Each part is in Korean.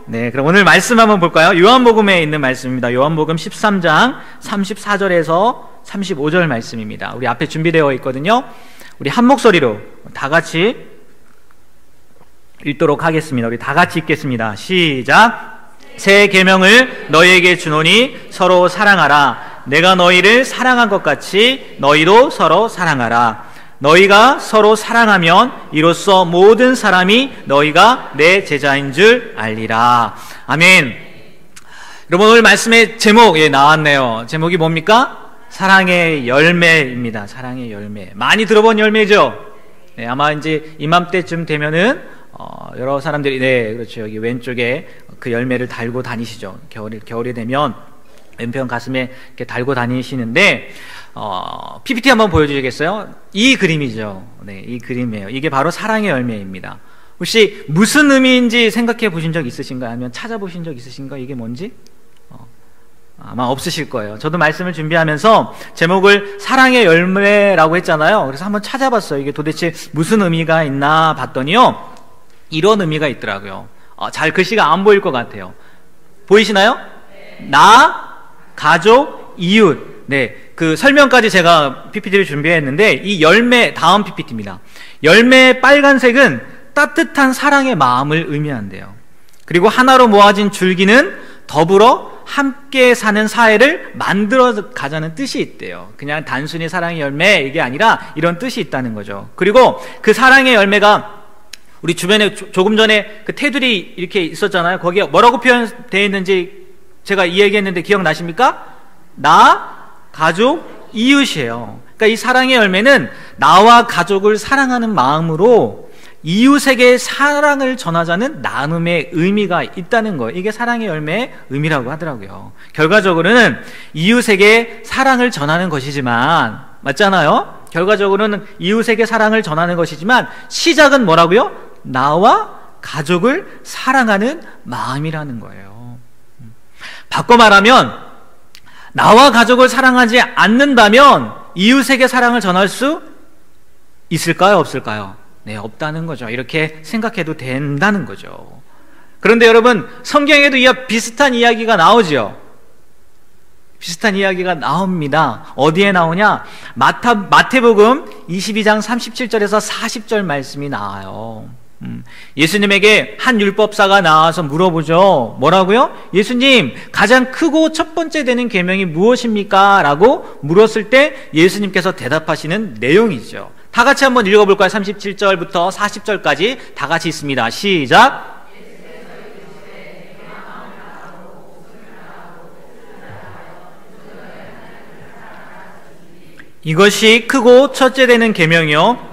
네, 그럼 오늘 말씀 한번 볼까요? 요한복음에 있는 말씀입니다. 요한복음 13장 34절에서 35절 말씀입니다. 우리 앞에 준비되어 있거든요. 우리 한 목소리로 다 같이 읽도록 하겠습니다. 우리 다 같이 읽겠습니다. 시작. 새 계명을 너희에게 주노니 서로 사랑하라. 내가 너희를 사랑한 것 같이 너희도 서로 사랑하라. 너희가 서로 사랑하면 이로써 모든 사람이 너희가 내 제자인 줄 알리라. 아멘. 여러분, 오늘 말씀의 제목이 나왔네요. 제목이 뭡니까? 사랑의 열매입니다. 사랑의 열매. 많이 들어본 열매죠? 네, 아마 이제 이맘때쯤 되면은 여러 사람들이, 네, 그렇죠. 여기 왼쪽에 그 열매를 달고 다니시죠. 겨울이 되면 왼편 가슴에 이렇게 달고 다니시는데, PPT 한번 보여주시겠어요? 이 그림이죠. 네, 이 그림이에요. 이게 바로 사랑의 열매입니다. 혹시 무슨 의미인지 생각해 보신 적 있으신가요? 아니면 찾아보신 적 있으신가요? 이게 뭔지? 아마 없으실 거예요. 저도 말씀을 준비하면서 제목을 사랑의 열매라고 했잖아요. 그래서 한번 찾아봤어요. 이게 도대체 무슨 의미가 있나 봤더니요, 이런 의미가 있더라고요. 잘 글씨가 안 보일 것 같아요. 보이시나요? 나, 가족, 이웃. 네, 그 설명까지 제가 PPT를 준비했는데, 이 열매, 다음 PPT입니다. 열매의 빨간색은 따뜻한 사랑의 마음을 의미한대요. 그리고 하나로 모아진 줄기는 더불어 함께 사는 사회를 만들어 가자는 뜻이 있대요. 그냥 단순히 사랑의 열매, 이게 아니라 이런 뜻이 있다는 거죠. 그리고 그 사랑의 열매가 우리 주변에 조금 전에 그 테두리 이렇게 있었잖아요. 거기에 뭐라고 표현되어 있는지 제가 이 얘기했는데 기억나십니까? 나, 가족, 이웃이에요. 그러니까 이 사랑의 열매는 나와 가족을 사랑하는 마음으로 이웃에게 사랑을 전하자는 나눔의 의미가 있다는 거예요. 이게 사랑의 열매의 의미라고 하더라고요. 결과적으로는 이웃에게 사랑을 전하는 것이지만, 맞잖아요? 결과적으로는 이웃에게 사랑을 전하는 것이지만 시작은 뭐라고요? 나와 가족을 사랑하는 마음이라는 거예요. 바꿔 말하면 나와 가족을 사랑하지 않는다면 이웃에게 사랑을 전할 수 있을까요? 없을까요? 네, 없다는 거죠. 이렇게 생각해도 된다는 거죠. 그런데 여러분, 성경에도 비슷한 이야기가 나오죠. 비슷한 이야기가 나옵니다. 어디에 나오냐? 마태복음 22장 37절에서 40절 말씀이 나와요. 예수님에게 한 율법사가 나와서 물어보죠. 뭐라고요? 예수님, 가장 크고 첫 번째 되는 계명이 무엇입니까? 라고 물었을 때 예수님께서 대답하시는 내용이죠. 다 같이 한번 읽어볼까요? 37절부터 40절까지 다 같이 있습니다. 시작! 이것이 크고 첫째 되는 계명이요,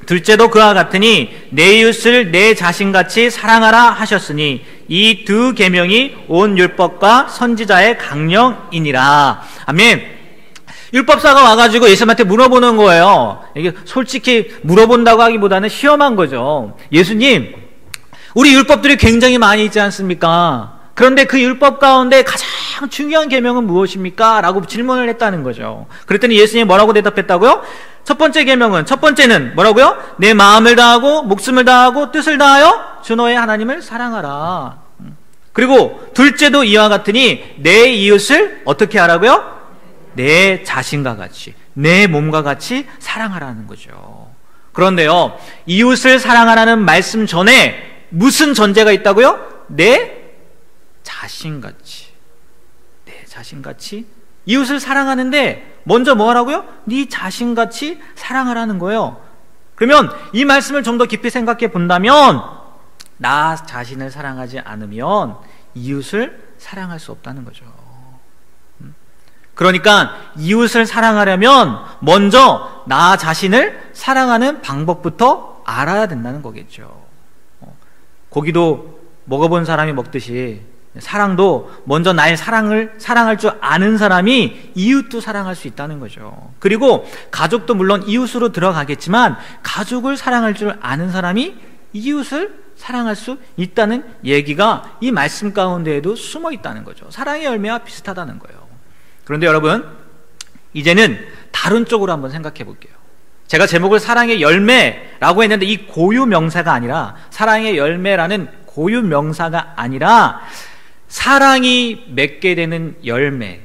둘째도 그와 같으니 내 이웃을 내 자신같이 사랑하라 하셨으니 이 두 계명이 온 율법과 선지자의 강령이니라. 아멘. 율법사가 와가지고 예수님한테 물어보는 거예요. 이게 솔직히 물어본다고 하기보다는 시험한 거죠. 예수님, 우리 율법들이 굉장히 많이 있지 않습니까? 그런데 그 율법 가운데 가장 중요한 계명은 무엇입니까? 라고 질문을 했다는 거죠. 그랬더니 예수님이 뭐라고 대답했다고요? 첫 번째는 뭐라고요? 내 마음을 다하고 목숨을 다하고 뜻을 다하여 주 너의 하나님을 사랑하라. 그리고 둘째도 이와 같으니 내 이웃을 어떻게 하라고요? 내 자신과 같이, 내 몸과 같이 사랑하라는 거죠. 그런데요, 이웃을 사랑하라는 말씀 전에 무슨 전제가 있다고요? 내 자신같이 이웃을 사랑하는데 먼저 뭐 하라고요? 네 자신같이 사랑하라는 거예요. 그러면 이 말씀을 좀 더 깊이 생각해 본다면 나 자신을 사랑하지 않으면 이웃을 사랑할 수 없다는 거죠. 그러니까 이웃을 사랑하려면 먼저 나 자신을 사랑하는 방법부터 알아야 된다는 거겠죠. 고기도 먹어본 사람이 먹듯이 사랑도 먼저 나의 사랑할 줄 아는 사람이 이웃도 사랑할 수 있다는 거죠. 그리고 가족도 물론 이웃으로 들어가겠지만 가족을 사랑할 줄 아는 사람이 이웃을 사랑할 수 있다는 얘기가 이 말씀 가운데에도 숨어 있다는 거죠. 사랑의 열매와 비슷하다는 거예요. 그런데 여러분, 이제는 다른 쪽으로 한번 생각해 볼게요. 제가 제목을 사랑의 열매라고 했는데 이 고유 명사가 아니라 사랑의 열매라는 고유 명사가 아니라 사랑이 맺게 되는 열매,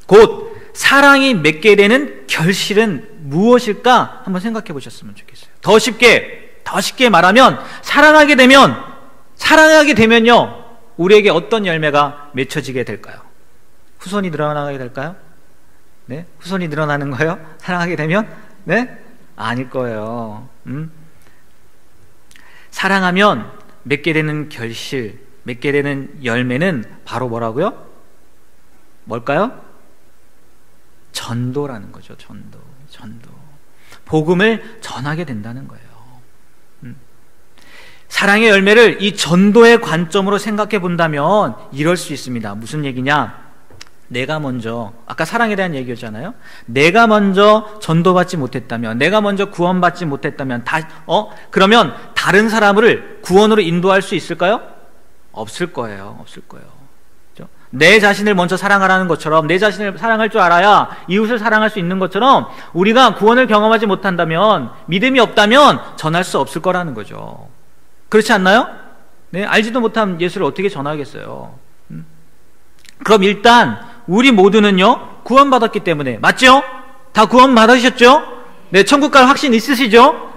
곧 사랑이 맺게 되는 결실은 무엇일까 한번 생각해 보셨으면 좋겠어요. 더 쉽게 말하면 사랑하게 되면요 우리에게 어떤 열매가 맺혀지게 될까요? 후손이 늘어나게 될까요? 네? 후손이 늘어나는 거예요? 사랑하게 되면? 네? 아닐 거예요. 사랑하면 맺게 되는 결실, 맺게 되는 열매는 바로 뭐라고요? 뭘까요? 전도라는 거죠. 전도. 복음을 전하게 된다는 거예요. 사랑의 열매를 이 전도의 관점으로 생각해 본다면 이럴 수 있습니다. 무슨 얘기냐? 내가 먼저, 아까 사랑에 대한 얘기였잖아요. 내가 먼저 전도받지 못했다면, 내가 먼저 구원받지 못했다면, 그러면 다른 사람을 구원으로 인도할 수 있을까요? 없을 거예요. 그렇죠? 내 자신을 먼저 사랑하라는 것처럼, 내 자신을 사랑할 줄 알아야 이웃을 사랑할 수 있는 것처럼, 우리가 구원을 경험하지 못한다면, 믿음이 없다면 전할 수 없을 거라는 거죠. 그렇지 않나요? 네, 알지도 못한 예수를 어떻게 전하겠어요? 그럼 일단 우리 모두는요 구원받았기 때문에, 맞죠? 다 구원받으셨죠? 네, 천국 갈 확신 있으시죠?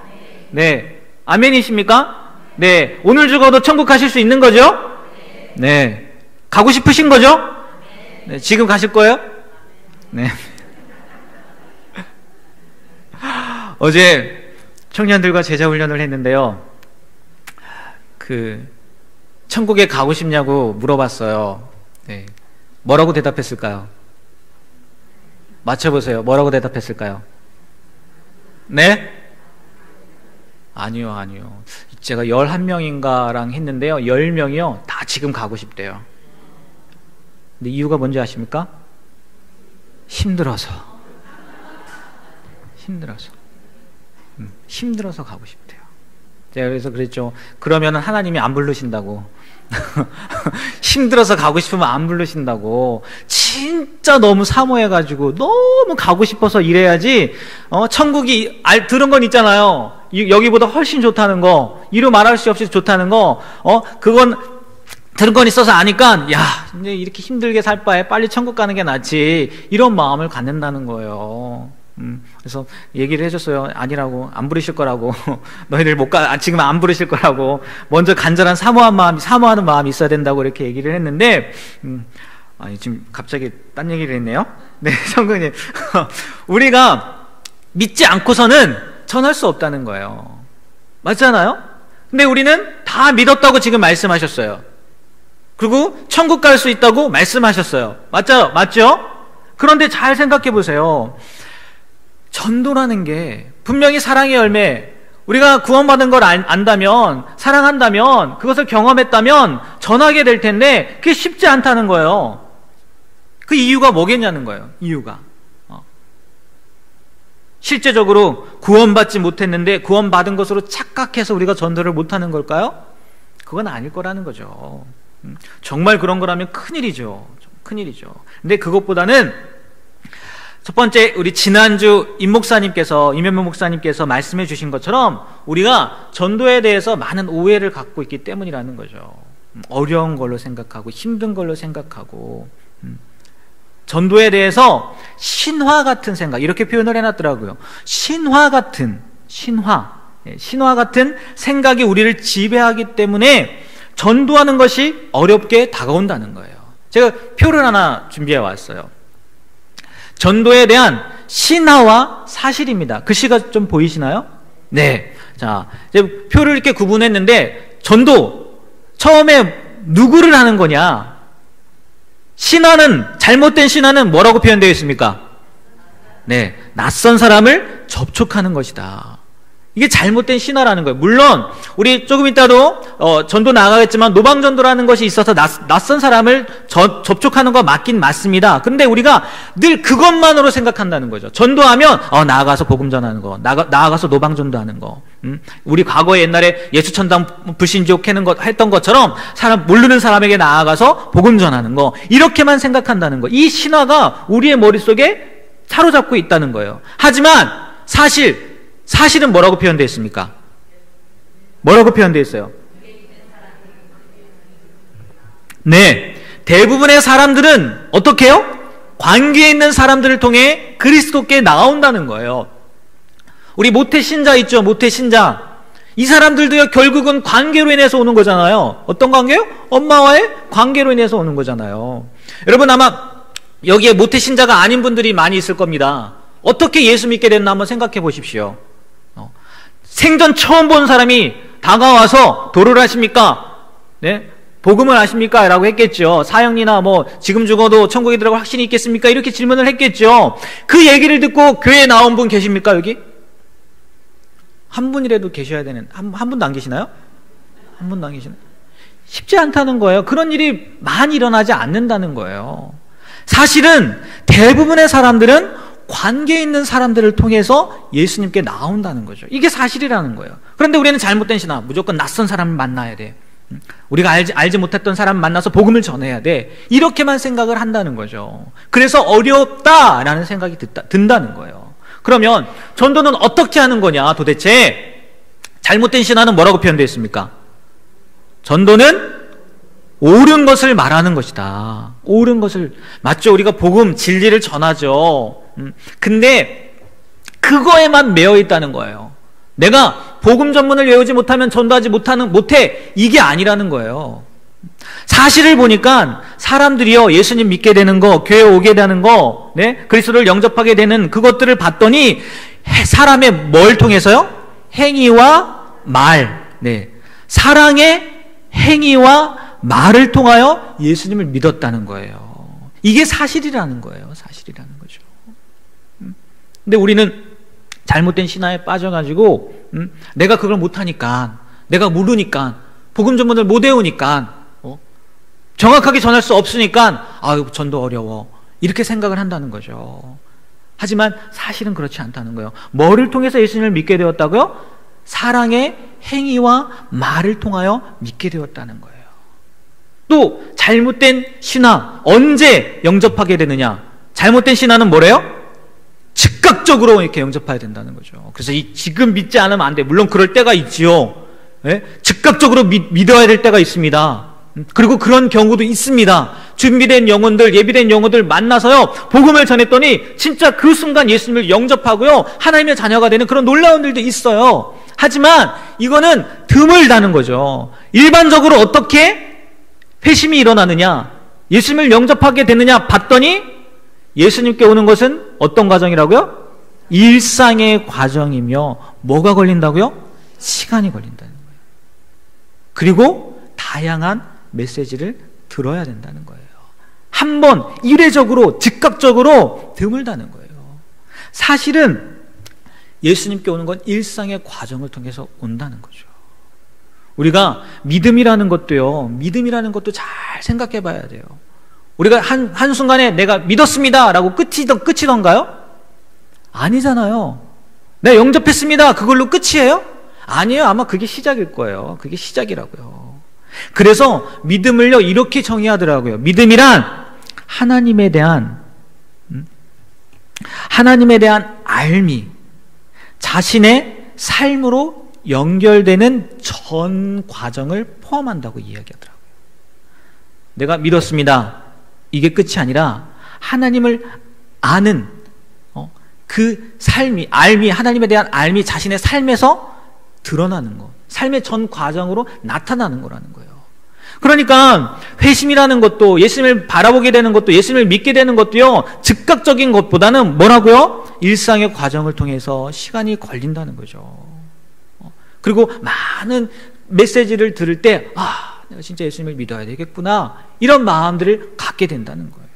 네, 아멘이십니까? 네, 오늘 죽어도 천국 가실 수 있는 거죠? 네, 가고 싶으신 거죠? 네, 지금 가실 거예요? 네. 어제 청년들과 제자 훈련을 했는데요, 천국에 가고 싶냐고 물어봤어요. 네. 뭐라고 대답했을까요? 맞춰보세요. 뭐라고 대답했을까요? 네? 아니요. 제가 11명인가랑 했는데요, 10명이요 다 지금 가고 싶대요. 근데 이유가 뭔지 아십니까? 힘들어서 가고 싶대요. 제가 그래서 그랬죠. 그러면 하나님이 안 부르신다고. 힘들어서 가고 싶으면 안 부르신다고. 진짜 너무 사모해가지고 너무 가고 싶어서 이래야지. 천국이 들은 건 있잖아요. 여기보다 훨씬 좋다는 거, 이루 말할 수 없이 좋다는 거. 그건 들은 건 있어서 아니까, 야, 이제 이렇게 힘들게 살 바에 빨리 천국 가는 게 낫지, 이런 마음을 갖는다는 거예요. 그래서 얘기를 해줬어요. 아니라고, 안 부르실 거라고. 너희들 못 가, 지금 안 부르실 거라고. 먼저 간절한 사모하는 마음이 있어야 된다고 이렇게 얘기를 했는데, 지금 갑자기 딴 얘기를 했네요. 네, 성근님. 우리가 믿지 않고서는 전할 수 없다는 거예요. 맞잖아요? 근데 우리는 다 믿었다고 지금 말씀하셨어요. 그리고 천국 갈 수 있다고 말씀하셨어요. 맞죠? 그런데 잘 생각해 보세요. 전도라는 게 분명히 사랑의 열매, 우리가 구원받은 걸 안다면, 사랑한다면, 그것을 경험했다면 전하게 될 텐데 그게 쉽지 않다는 거예요. 그 이유가 뭐겠냐는 거예요. 이유가 실제적으로 구원받지 못했는데 구원받은 것으로 착각해서 우리가 전도를 못하는 걸까요? 그건 아닐 거라는 거죠. 정말 그런 거라면 큰일이죠. 근데 그것보다는 첫 번째, 우리 지난주 임현무 목사님께서 말씀해 주신 것처럼 우리가 전도에 대해서 많은 오해를 갖고 있기 때문이라는 거죠. 어려운 걸로 생각하고 힘든 걸로 생각하고, 전도에 대해서 신화 같은 생각, 이렇게 표현을 해놨더라고요. 신화 같은 생각이 우리를 지배하기 때문에 전도하는 것이 어렵게 다가온다는 거예요. 제가 표를 하나 준비해 왔어요. 전도에 대한 신화와 사실입니다. 글씨가 좀 보이시나요? 네. 자, 이제 표를 이렇게 구분했는데, 전도, 처음에 누구를 하는 거냐? 잘못된 신화는 뭐라고 표현되어 있습니까? 네. 낯선 사람을 접촉하는 것이다. 이게 잘못된 신화라는 거예요. 물론 우리 조금 이따도 전도 나가겠지만 노방전도라는 것이 있어서 낯선 사람을 접촉하는 거 맞긴 맞습니다. 그런데 우리가 늘 그것만으로 생각한다는 거죠. 전도하면 나아가서 복음 전하는 거, 나아가서 노방전도하는 거. 우리 과거에 옛날에 예수천당 불신지옥 했던 것처럼 모르는 사람에게 나아가서 복음 전하는 거, 이렇게만 생각한다는 거. 이 신화가 우리의 머릿속에 사로잡고 있다는 거예요. 하지만 사실은 뭐라고 표현되어 있습니까? 뭐라고 표현되어 있어요? 네, 대부분의 사람들은 어떻게 해요? 관계에 있는 사람들을 통해 그리스도께 나온다는 거예요. 우리 모태신자 있죠? 모태신자. 이 사람들도요, 결국은 관계로 인해서 오는 거잖아요. 어떤 관계요? 엄마와의 관계로 인해서 오는 거잖아요. 여러분, 아마 여기에 모태신자가 아닌 분들이 많이 있을 겁니다. 어떻게 예수 믿게 됐나 한번 생각해 보십시오. 생전 처음 본 사람이 다가와서 도를 하십니까? 네? 복음을 아십니까? 라고 했겠죠. 사형리나 뭐 지금 죽어도 천국에 들어갈 확신이 있겠습니까? 이렇게 질문을 했겠죠. 그 얘기를 듣고 교회에 나온 분 계십니까? 여기? 한 분이라도 계셔야 되는, 한 분도 안 계시나요? 한 분도 안 계시나요? 쉽지 않다는 거예요. 그런 일이 많이 일어나지 않는다는 거예요. 사실은 대부분의 사람들은 관계에 있는 사람들을 통해서 예수님께 나온다는 거죠. 이게 사실이라는 거예요. 그런데 우리는 잘못된 신앙, 무조건 낯선 사람을 만나야 돼. 우리가 알지 못했던 사람을 만나서 복음을 전해야 돼. 이렇게만 생각을 한다는 거죠. 그래서 어렵다라는 생각이 든다는 거예요. 그러면 전도는 어떻게 하는 거냐? 도대체 잘못된 신앙은 뭐라고 표현되어 있습니까? 전도는 옳은 것을 말하는 것이다. 옳은 것을, 맞죠? 우리가 복음, 진리를 전하죠. 근데 그거에만 매여 있다는 거예요. 내가 복음 전문을 외우지 못하면 전도하지 못해. 이게 아니라는 거예요. 사실을 보니까 사람들이요, 예수님 믿게 되는 거, 교회 오게 되는 거, 네? 그리스도를 영접하게 되는 그것들을 봤더니 사람의 뭘 통해서요? 행위와 말, 네. 사랑의 행위와 말을 통하여 예수님을 믿었다는 거예요. 이게 사실이라는 거예요. 사실이라는 거죠. 근데 우리는 잘못된 신화에 빠져가지고 내가 그걸 못하니까, 내가 모르니까, 복음 전문을 못 외우니까, 정확하게 전할 수 없으니까 아유, 전도 어려워, 이렇게 생각을 한다는 거죠. 하지만 사실은 그렇지 않다는 거예요. 뭐를 통해서 예수님을 믿게 되었다고요? 사랑의 행위와 말을 통하여 믿게 되었다는 거예요. 또 잘못된 신화, 언제 영접하게 되느냐? 잘못된 신화는 뭐래요? 즉각적으로 이렇게 영접해야 된다는 거죠. 그래서 지금 믿지 않으면 안 돼. 물론 그럴 때가 있지요. 예? 즉각적으로 믿어야 될 때가 있습니다. 그리고 그런 경우도 있습니다. 준비된 영혼들, 예비된 영혼들 만나서요, 복음을 전했더니 진짜 그 순간 예수님을 영접하고요, 하나님의 자녀가 되는 그런 놀라운 일도 있어요. 하지만 이거는 드물다는 거죠. 일반적으로 어떻게 회심이 일어나느냐, 예수님을 영접하게 되느냐 봤더니 예수님께 오는 것은 어떤 과정이라고요? 일상의 과정이며, 뭐가 걸린다고요? 시간이 걸린다는 거예요. 그리고 다양한 메시지를 들어야 된다는 거예요. 한 번 이례적으로, 즉각적으로 드물다는 거예요. 사실은 예수님께 오는 건 일상의 과정을 통해서 온다는 거죠. 우리가 믿음이라는 것도요, 믿음이라는 것도 잘 생각해 봐야 돼요. 우리가 한순간에 내가 믿었습니다 라고 끝이던가요? 아니잖아요. 내가 영접했습니다, 그걸로 끝이에요? 아니에요. 아마 그게 시작일 거예요. 그게 시작이라고요. 그래서 믿음을요, 이렇게 정의하더라고요. 믿음이란 하나님에 대한 알미, 자신의 삶으로 연결되는 전 과정을 포함한다고 이야기하더라고요. 내가 믿었습니다, 이게 끝이 아니라 하나님을 아는 그 삶이, 하나님에 대한 알미, 자신의 삶에서 드러나는 것, 삶의 전 과정으로 나타나는 거라는 거예요. 그러니까 회심이라는 것도, 예수님을 바라보게 되는 것도, 예수님을 믿게 되는 것도요, 즉각적인 것보다는 뭐라고요? 일상의 과정을 통해서 시간이 걸린다는 거죠. 그리고 많은 메시지를 들을 때, 내가 진짜 예수님을 믿어야 되겠구나, 이런 마음들을 갖게 된다는 거예요.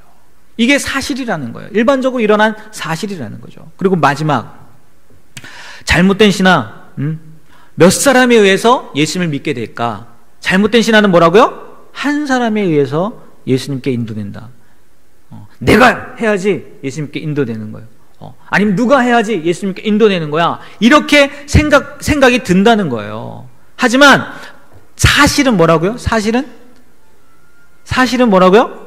이게 사실이라는 거예요. 일반적으로 일어난 사실이라는 거죠. 그리고 마지막, 잘못된 신앙, 몇 사람에 의해서 예수님을 믿게 될까? 잘못된 신앙은 뭐라고요? 한 사람에 의해서 예수님께 인도된다. 내가 해야지 예수님께 인도되는 거예요. 아니면 누가 해야지 예수님께 인도되는 거야. 이렇게 생각이 든다는 거예요. 하지만 사실은 뭐라고요? 사실은 뭐라고요?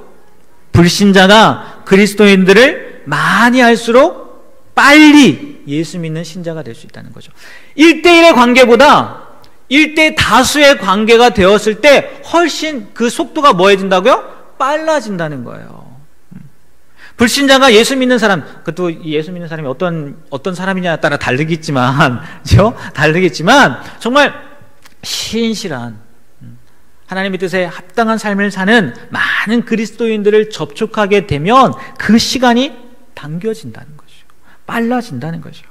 불신자가 그리스도인들을 많이 할수록 빨리 예수 믿는 신자가 될 수 있다는 거죠. 1대1의 관계보다 1대 다수의 관계가 되었을 때 훨씬 그 속도가 뭐해진다고요? 빨라진다는 거예요. 불신자가 예수 믿는 사람, 그것도 예수 믿는 사람이 어떤 사람이냐에 따라 다르겠지만, 그죠? 다르겠지만, 정말 신실한, 하나님의 뜻에 합당한 삶을 사는 많은 그리스도인들을 접촉하게 되면 그 시간이 당겨진다는 거죠. 빨라진다는 거죠.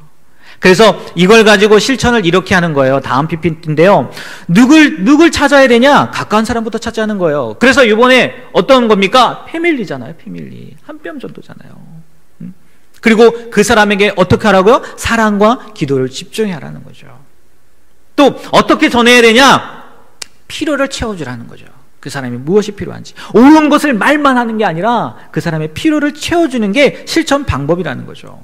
그래서 이걸 가지고 실천을 이렇게 하는 거예요. 다음 PPT인데요. 누굴 찾아야 되냐? 가까운 사람부터 찾자는 거예요. 그래서 이번에 어떤 겁니까? 패밀리잖아요. 패밀리. 한 뼘 정도잖아요. 그리고 그 사람에게 어떻게 하라고요? 사랑과 기도를 집중해 하라는 거죠. 또 어떻게 전해야 되냐? 필요를 채워주라는 거죠. 그 사람이 무엇이 필요한지. 옳은 것을 말만 하는 게 아니라 그 사람의 필요를 채워주는 게 실천 방법이라는 거죠.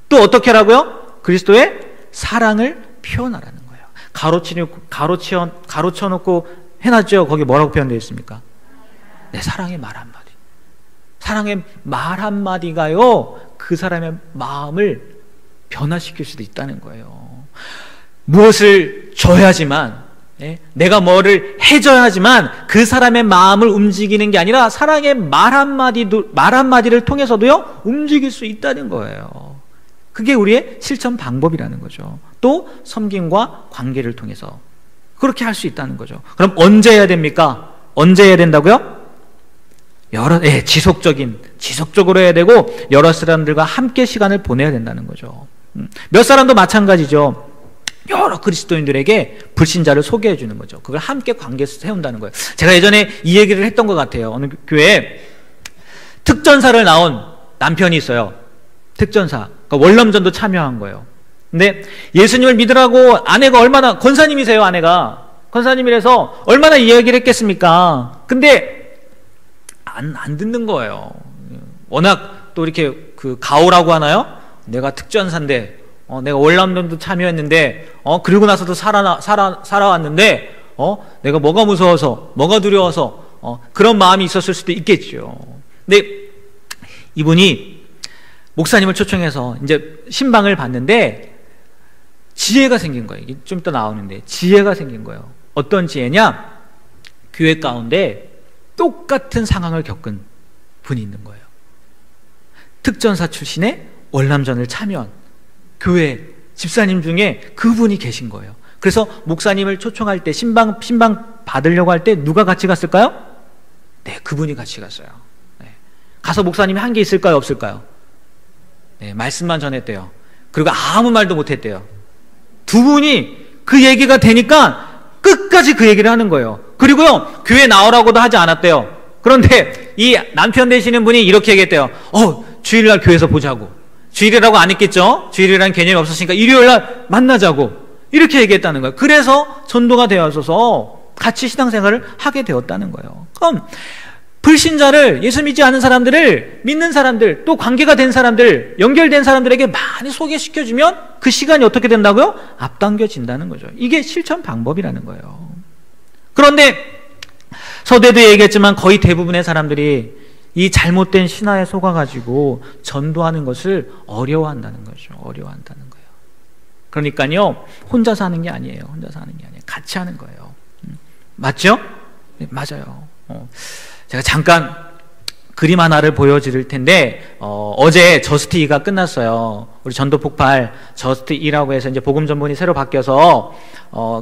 또 어떻게 하라고요? 그리스도의 사랑을 표현하라는 거예요. 가로쳐놓고 해놨죠. 거기 뭐라고 표현되어 있습니까? 네, 사랑의 말 한마디. 사랑의 말 한마디가요, 그 사람의 마음을 변화시킬 수도 있다는 거예요. 무엇을 줘야지만, 내가 뭐를 해줘야지만 그 사람의 마음을 움직이는 게 아니라 사랑의 말 한마디를 통해서도요, 움직일 수 있다는 거예요. 그게 우리의 실천 방법이라는 거죠. 또 섬김과 관계를 통해서 그렇게 할 수 있다는 거죠. 그럼 언제 해야 됩니까? 언제 해야 된다고요? 지속적으로 해야 되고 여러 사람들과 함께 시간을 보내야 된다는 거죠. 몇 사람도 마찬가지죠. 여러 그리스도인들에게 불신자를 소개해 주는 거죠. 그걸 함께 관계에서 세운다는 거예요. 제가 예전에 이 얘기를 했던 것 같아요. 어느 교회에 특전사를 나온 남편이 있어요. 특전사. 그러니까 월남전도 참여한 거예요. 근데 예수님을 믿으라고 아내가 얼마나, 권사님이세요, 아내가. 권사님이라서 얼마나 이야기를 했겠습니까? 근데 안 듣는 거예요. 워낙 또 이렇게 그 가오라고 하나요? 내가 특전사인데, 내가 월남전도 참여했는데, 그리고 나서도 살아왔는데, 내가 뭐가 무서워서, 뭐가 두려워서, 그런 마음이 있었을 수도 있겠죠. 근데 이분이 목사님을 초청해서 이제 신방을 봤는데 지혜가 생긴 거예요. 이게 좀 이따 나오는데 지혜가 생긴 거예요. 어떤 지혜냐? 교회 가운데 똑같은 상황을 겪은 분이 있는 거예요. 특전사 출신의 월남전을 참여한 교회 집사님 중에 그분이 계신 거예요. 그래서 목사님을 초청할 때 신방 받으려고 할 때 누가 같이 갔을까요? 네, 그분이 같이 갔어요. 네. 가서 목사님이 한 게 있을까요? 없을까요? 네, 말씀만 전했대요. 그리고 아무 말도 못했대요. 두 분이 그 얘기가 되니까 끝까지 그 얘기를 하는 거예요. 그리고요, 교회 나오라고도 하지 않았대요. 그런데 이 남편 되시는 분이 이렇게 얘기했대요. 주일날 교회에서 보자고. 주일이라고 안 했겠죠? 주일이라는 개념이 없었으니까 일요일날 만나자고. 이렇게 얘기했다는 거예요. 그래서 전도가 되어서 같이 신앙생활을 하게 되었다는 거예요. 그럼 불신자를, 예수 믿지 않은 사람들을 믿는 사람들, 또 관계가 된 사람들, 연결된 사람들에게 많이 소개시켜주면 그 시간이 어떻게 된다고요? 앞당겨진다는 거죠. 이게 실천 방법이라는 거예요. 그런데 서대도 얘기했지만 거의 대부분의 사람들이 이 잘못된 신화에 속아가지고 전도하는 것을 어려워한다는 거죠. 어려워한다는 거예요. 그러니까요, 혼자서 하는 게 아니에요. 혼자서 하는 게 아니에요. 같이 하는 거예요. 맞죠? 네, 맞아요. 제가 잠깐 그림 하나를 보여드릴 텐데, 어제 저스트 2가 끝났어요. 우리 전도 폭발 저스트 2라고 해서 이제 복음 전문이 새로 바뀌어서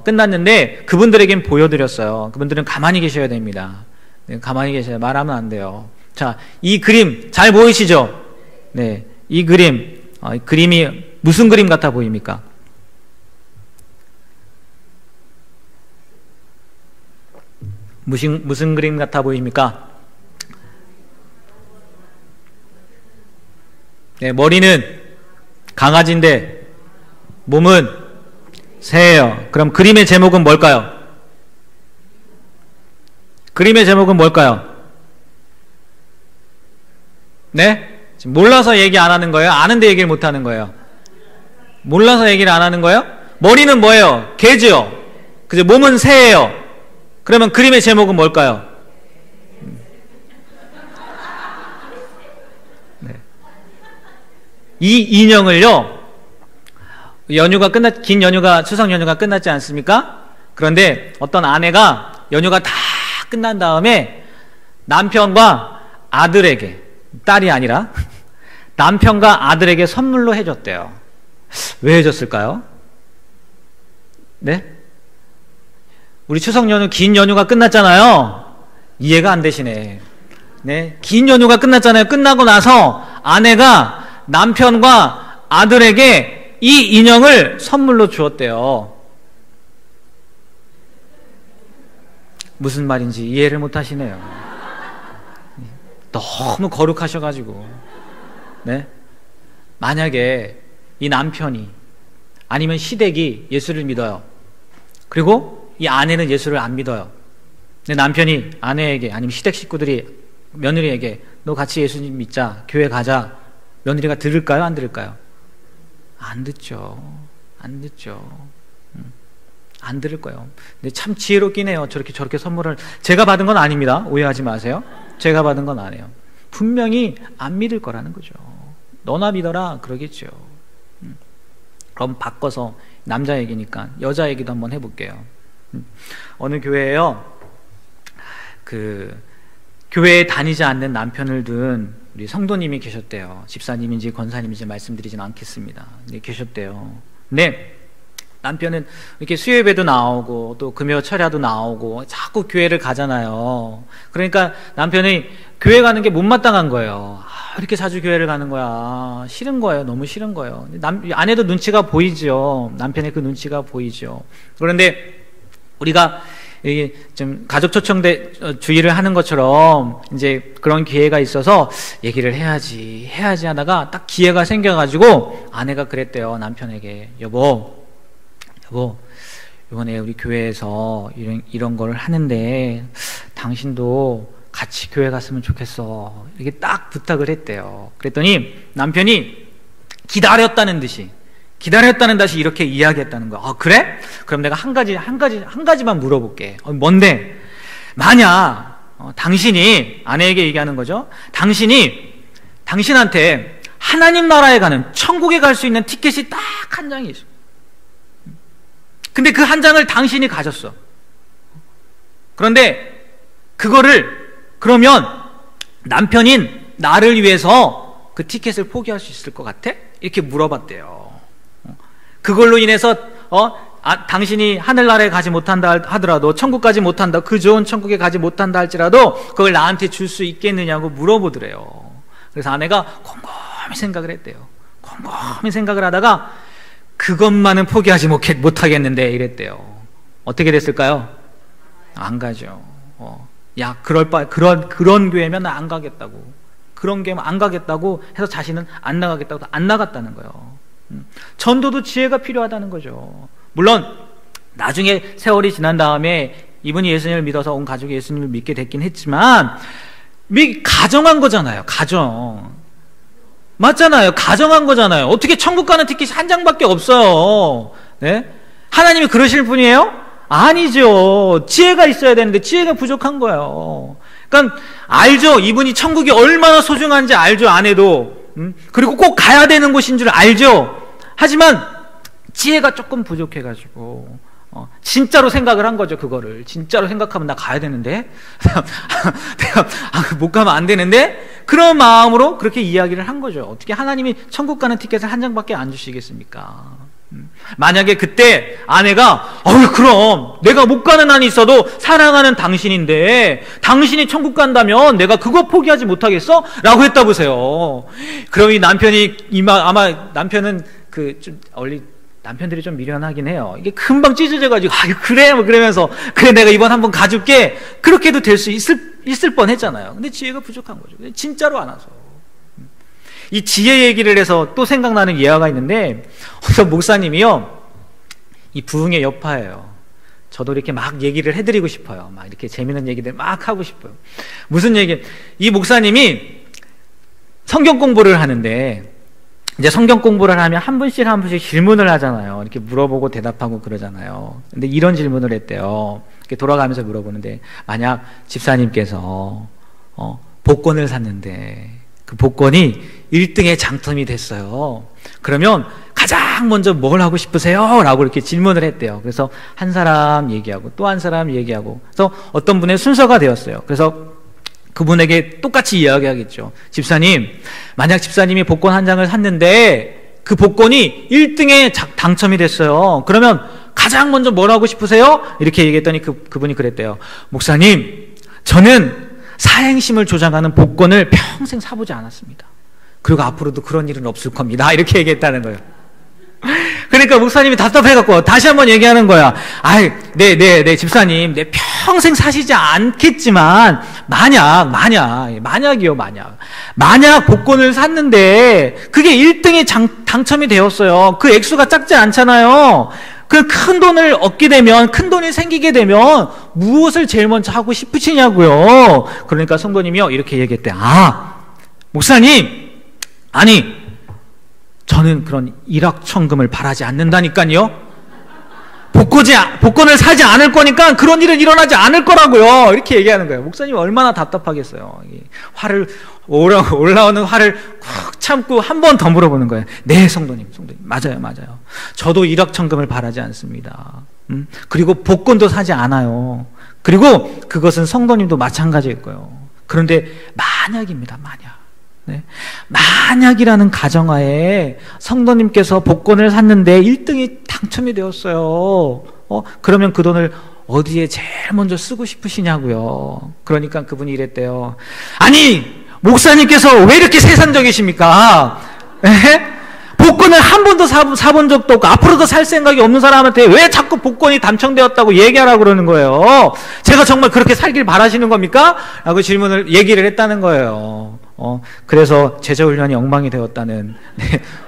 끝났는데 그분들에겐 보여드렸어요. 그분들은 가만히 계셔야 됩니다. 네, 가만히 계셔야, 말하면 안 돼요. 자, 이 그림 잘 보이시죠? 네, 이 그림이 무슨 그림 같아 보입니까? 무슨 그림 같아 보입니까? 네, 머리는 강아지인데 몸은 새예요. 그럼 그림의 제목은 뭘까요? 그림의 제목은 뭘까요? 네? 지금 몰라서 얘기 안 하는 거예요? 아는데 얘기를 못 하는 거예요? 몰라서 얘기를 안 하는 거예요? 머리는 뭐예요? 개죠? 그죠? 몸은 새예요. 그러면 그림의 제목은 뭘까요? 네. 이 인형을요, 긴 연휴가, 추석 연휴가 끝났지 않습니까? 그런데 어떤 아내가 연휴가 다 끝난 다음에 남편과 아들에게, 딸이 아니라 남편과 아들에게 선물로 해줬대요. 왜 해줬을까요? 네? 우리 추석 연휴, 긴 연휴가 끝났잖아요. 이해가 안 되시네. 네? 긴 연휴가 끝났잖아요. 끝나고 나서 아내가 남편과 아들에게 이 인형을 선물로 주었대요. 무슨 말인지 이해를 못 하시네요. 너무 거룩하셔가지고. 네? 만약에 이 남편이 아니면 시댁이 예수를 믿어요. 그리고 이 아내는 예수를 안 믿어요. 근데 남편이 아내에게 아니면 시댁 식구들이 며느리에게 너 같이 예수님 믿자, 교회 가자. 며느리가 들을까요? 안 들을까요? 안 듣죠. 안 듣죠. 안 들을 거예요. 근데 참 지혜롭긴 해요. 저렇게 선물을. 제가 받은 건 아닙니다. 오해하지 마세요. 제가 받은 건 아니에요. 분명히 안 믿을 거라는 거죠. 너나 믿어라 그러겠죠. 그럼 바꿔서 남자 얘기니까 여자 얘기도 한번 해볼게요. 어느 교회에요, 교회에 다니지 않는 남편을 둔 우리 성도님이 계셨대요. 집사님인지 권사님인지 말씀드리지는 않겠습니다. 네, 계셨대요. 네. 남편은 이렇게 수요예배도 나오고 또 금요 철야도 나오고 자꾸 교회를 가잖아요. 그러니까 남편이 교회 가는 게 못마땅한 거예요. 이렇게 자주 교회를 가는 거야. 싫은 거예요. 너무 싫은 거예요. 아내도 눈치가 보이죠. 남편의 그 눈치가 보이죠. 그런데 우리가 이게 좀 가족 초청대 주의를 하는 것처럼 이제 그런 기회가 있어서 얘기를 해야지 하다가 딱 기회가 생겨가지고 아내가 그랬대요. 남편에게 여보, 이번에 우리 교회에서 이런 거를 하는데 당신도 같이 교회 갔으면 좋겠어. 이렇게 딱 부탁을 했대요. 그랬더니 남편이 기다렸다는 듯이 이렇게 이야기했다는 거야. 그래? 그럼 내가 한 가지만 물어볼게. 뭔데? 만약 당신이 아내에게 얘기하는 거죠. 당신한테 하나님 나라에 가는, 천국에 갈 수 있는 티켓이 딱 한 장이 있어. 근데 그 한 장을 당신이 가졌어. 그런데 그러면 남편인 나를 위해서 그 티켓을 포기할 수 있을 것 같아? 이렇게 물어봤대요. 그걸로 인해서 당신이 하늘나라에 가지 못한다 하더라도, 천국 가지 못한다, 그 좋은 천국에 가지 못한다 할지라도 그걸 나한테 줄 수 있겠느냐고 물어보더래요. 그래서 아내가 곰곰이 생각을 했대요. 곰곰이 생각을 하다가 그것만은 포기하지 못하겠는데 이랬대요. 어떻게 됐을까요? 안 가죠. 야, 그런 교회면 나 안 가겠다고. 그런 교회면 안 가겠다고 해서 자신은 안 나가겠다고 안 나갔다는 거예요. 전도도 지혜가 필요하다는 거죠. 물론 나중에 세월이 지난 다음에 이분이 예수님을 믿어서 온 가족이 예수님을 믿게 됐긴 했지만 가정한 거잖아요. 맞잖아요. 가정한 거잖아요. 어떻게 천국 가는 티켓이 한 장밖에 없어요. 네? 하나님이 그러실 분이에요? 아니죠. 지혜가 있어야 되는데 지혜가 부족한 거예요. 그러니까 알죠. 이분이 천국이 얼마나 소중한지 알죠. 아내도. 그리고 꼭 가야 되는 곳인 줄 알죠. 하지만 지혜가 조금 부족해가지고 진짜로 생각을 한 거죠. 그거를 진짜로 생각하면 나 가야 되는데 내가 못 가면 안 되는데, 그런 마음으로 그렇게 이야기를 한 거죠. 어떻게 하나님이 천국 가는 티켓을 한 장밖에 안 주시겠습니까? 만약에 그때 아내가 그럼 내가 못 가는 한이 있어도 사랑하는 당신인데 당신이 천국 간다면 내가 그거 포기하지 못하겠어? 라고 했다 보세요. 그럼 이 남편이 아마 남편은 남편들이 좀 미련하긴 해요. 이게 금방 찢어져가지고 그래 그러면서 그래 내가 이번 한번 가줄게, 그렇게도 될 수 있을 뻔했잖아요. 근데 지혜가 부족한 거죠. 진짜로 안 와서. 이 지혜 얘기를 해서 또 생각나는 예화가 있는데, 어떤 목사님이요, 이 부흥의 여파예요. 저도 이렇게 막 얘기를 해드리고 싶어요. 막 이렇게 재미있는 얘기들 막 하고 싶어요. 무슨 얘기? 이 목사님이 성경 공부를 하는데, 이제 성경 공부를 하면 한 분씩 질문을 하잖아요. 이렇게 물어보고 대답하고 그러잖아요. 근데 이런 질문을 했대요. 이렇게 돌아가면서 물어보는데, 만약 집사님께서 복권을 샀는데 그 복권이 1등에 당첨이 됐어요. 그러면 가장 먼저 뭘 하고 싶으세요? 라고 이렇게 질문을 했대요. 그래서 한 사람 얘기하고 또 한 사람 얘기하고, 그래서 어떤 분의 순서가 되었어요. 그래서 그분에게 똑같이 이야기하겠죠. 집사님, 만약 집사님이 복권 한 장을 샀는데 그 복권이 1등에 당첨이 됐어요. 그러면 가장 먼저 뭘 하고 싶으세요? 이렇게 얘기했더니 그분이 그랬대요. 목사님, 저는 사행심을 조장하는 복권을 평생 사보지 않았습니다. 그리고 앞으로도 그런 일은 없을 겁니다. 이렇게 얘기했다는 거예요. 그러니까 목사님이 답답해갖고 다시 한번 얘기하는 거야. 네, 집사님, 네, 평생 사시지 않겠지만, 만약이요, 만약 복권을 샀는데, 그게 1등에 당첨이 되었어요. 그 액수가 작지 않잖아요. 그 큰 돈을 얻게 되면, 큰 돈이 생기게 되면, 무엇을 제일 먼저 하고 싶으시냐고요. 그러니까 성도님이요, 이렇게 얘기했대. 목사님, 아니, 저는 그런 일확천금을 바라지 않는다니까요. 복권을 사지 않을 거니까 그런 일은 일어나지 않을 거라고요. 이렇게 얘기하는 거예요. 목사님이 얼마나 답답하겠어요. 올라오는 화를 꽉 참고 한 번 더 물어보는 거예요. 네, 성도님, 맞아요. 저도 일확천금을 바라지 않습니다. 그리고 복권도 사지 않아요. 그리고 그것은 성도님도 마찬가지일 거예요. 그런데 만약입니다, 만약. 네. 만약이라는 가정하에 성도님께서 복권을 샀는데 1등이 당첨이 되었어요. 그러면 그 돈을 어디에 제일 먼저 쓰고 싶으시냐고요. 그러니까 그분이 이랬대요. 아니, 목사님께서 왜 이렇게 세상적이십니까? 복권을 한 번도 사본 적도 없고 앞으로도 살 생각이 없는 사람한테 왜 자꾸 복권이 당첨되었다고 얘기하라고 그러는 거예요. 제가 정말 그렇게 살길 바라시는 겁니까? 라고 얘기를 했다는 거예요. 그래서 제자훈련이 엉망이 되었다는,